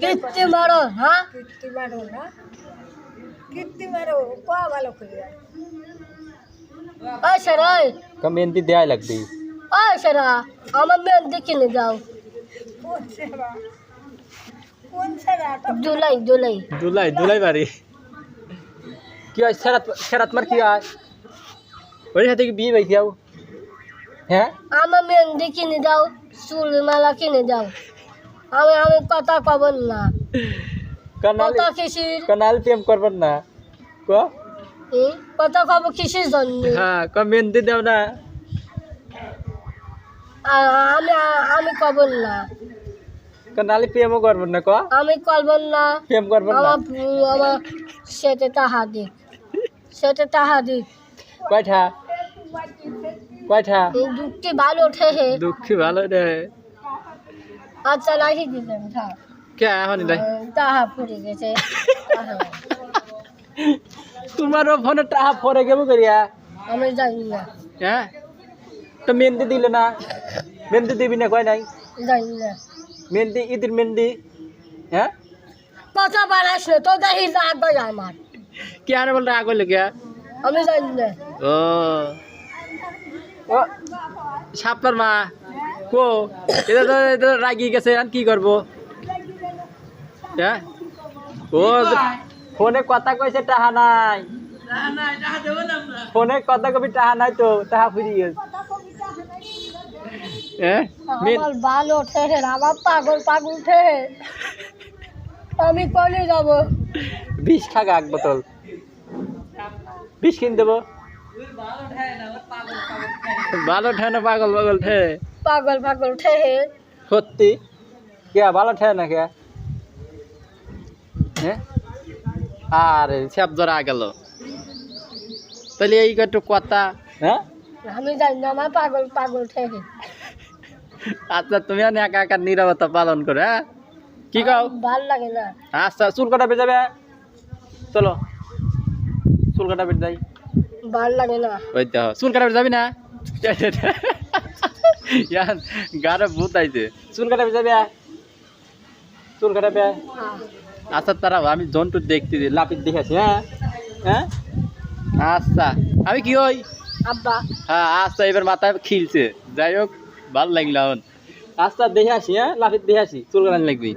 কিত্তি মারো হ্যাঁ কীর্তি মারো না কীর্তি মারো ক ভালো করে ওই সেরা মেহেন্দি দেওয়াই লাগবে ওই সেরা আমার মেহেন্দি কিনে দাও কোন সেরা কোন সেরা জুলাই জুলাই দুলাই বাড়ি কি হয় সেরাত মার কি হয় ওই সাথে কি বিয়ে পাইছি হ্যাঁ আমার মেহেন্দি কিনে দাও চুল মালা কিনে দাও আমি আমি কথা কব না কথা কিসির কানাল প্রেম করবেন না ক কথা কব কিসির জন্য হ্যাঁ মেহেন্দি দেও না আমি আমি কব না কানালি প্রেমও করবেন না ক আমি করব না প্রেম করবেন না আমার সেতে তাহা দিক সেতে তাহা দিক কয়টা দুঃখী ভালো ওঠে হে দুঃখী ভালো রে আচ্ছা লাহি দিলেন থাক কে এখন তাহা পড়ে গেছে তোমারও ফোনে টাহা পরে কেমন করিয়া আমি জানি না হ্যাঁ তো মেহেন্দি দিলে না মেহেন্দি দিবি না কয় নাই জানি না মেহেন্দি ঈদের মেহেন্দি হ্যাঁ কথা বাড়াস না তো দেখি রাখবে আমার কি আরে বলতে আগ করলে কে আমি জানি না ও ও সাপলার মা কো এটা রাগি গেছে আর কি করবো হ্যাঁ ও ফোনে কথা কইছে টাহা নাই ফোনে কথা কবি টাহা নাই তো টাহা ফুরি গেছে হ্যাঁ আমার ভালো ওঠে হে আমার পাগল পাগল উঠে হে আমি কলে যাব বিষ খাগা এক বোতল বিষ কিনে দেবো ভালো ঠে না পাগল পাগল ঠে পাগল পাগল উঠে হে সত্যি কে ভালো ঠে না কে হ্যাঁ আরে সব ধরা গেল তাহলে এই একটু কথা হ্যাঁ আমি জানি না আমার পাগল পাগল উঠে হে আচ্ছা তুমি একা একা নিরবতা পালন করে হ্যাঁ কি কাও ভাল লাগে না আচ্ছা চুল কাটা বেজাবে চলো চুল কাটা বেট যাই ভাল লাগে না ওই তো চুল কাটা যাবি না ইয়ার গাড়ে ভূত আইছে চুল কাটা যাবে চুল কাটাবে আচ্ছা তারা আমি জন্তু দেখতে লাপিত দেখেছি হ্যাঁ হ্যাঁ আচ্ছা আমি কি ওই আব্বা হ্যাঁ আচ্ছা এবার মাথায় খিলছে যাই হোক ভালো লাগলো এখন আচ্ছা দেখে আসি হ্যাঁ লাফিত দেখে আসি চুল কাটানি লাগবি